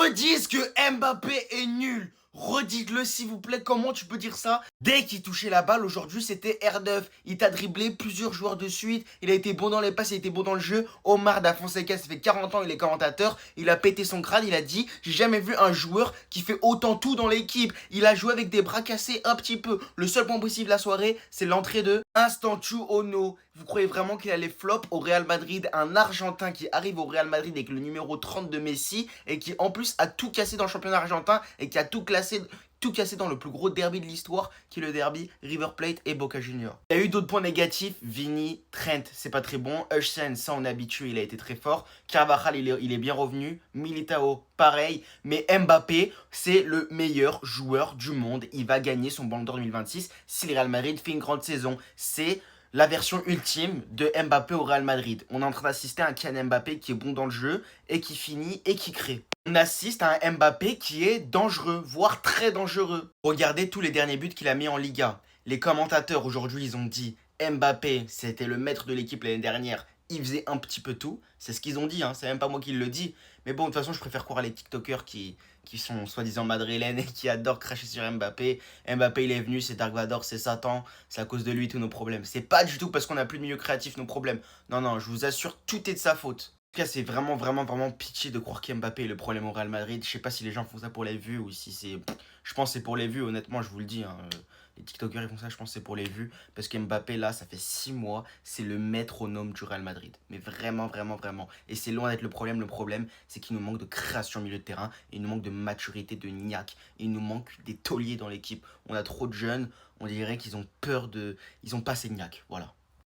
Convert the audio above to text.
redisent que Mbappé est nul. Redites-le s'il vous plaît, comment tu peux dire ça? Dès qu'il touchait la balle, aujourd'hui c'était R9. Il t'a dribblé plusieurs joueurs de suite. Il a été bon dans les passes, il a été bon dans le jeu. Omar Da Fonseca, ça fait 40 ans, il est commentateur. Il a pété son crâne, il a dit: j'ai jamais vu un joueur qui fait autant tout dans l'équipe. Il a joué avec des bras cassés un petit peu. Le seul point possible de la soirée, c'est l'entrée de Instanchu Ono. Vous croyez vraiment qu'il allait flop au Real Madrid? Un Argentin qui arrive au Real Madrid avec le numéro 30 de Messi et qui en plus a tout cassé dans le championnat argentin et qui a tout cassé dans le plus gros derby de l'histoire, qui est le derby River Plate et Boca Juniors. Il y a eu d'autres points négatifs. Vini, Trent, c'est pas très bon. Hutchinson, ça on est habitué, il a été très fort. Carvajal, il est bien revenu. Militao, pareil. Mais Mbappé, c'est le meilleur joueur du monde. Il va gagner son Ballon d'Or 2026 si le Real Madrid fait une grande saison. C'est la version ultime de Mbappé au Real Madrid. On est en train d'assister à un Kylian Mbappé qui est bon dans le jeu et qui finit et qui crée. On assiste à un Mbappé qui est dangereux, voire très dangereux. Regardez tous les derniers buts qu'il a mis en Liga. Les commentateurs aujourd'hui, ils ont dit Mbappé, c'était le maître de l'équipe l'année dernière. Il faisait un petit peu tout. C'est ce qu'ils ont dit, hein. C'est même pas moi qui le dis. Mais bon, de toute façon, je préfère croire les TikTokers qui sont soi-disant madrilènes et qui adorent cracher sur Mbappé. Mbappé, il est venu, c'est Dark Vador, c'est Satan. C'est à cause de lui tous nos problèmes. C'est pas du tout parce qu'on a plus de milieu créatif nos problèmes. Non, non, je vous assure, tout est de sa faute. En tout cas, c'est vraiment pitié de croire qu'Mbappé est le problème au Real Madrid. Je sais pas si les gens font ça pour les vues ou si c'est... Je pense que c'est pour les vues, honnêtement, je vous le dis, hein. Les TikTokers, ils font ça, je pense que c'est pour les vues. Parce qu'Mbappé, là, ça fait 6 mois, c'est le métronome du Real Madrid. Mais vraiment. Et c'est loin d'être le problème. Le problème, c'est qu'il nous manque de création au milieu de terrain. Et il nous manque de maturité, de niaque. Et il nous manque des tauliers dans l'équipe. On a trop de jeunes, on dirait qu'ils ont peur de... Ils ont pas assez de niaque, voilà.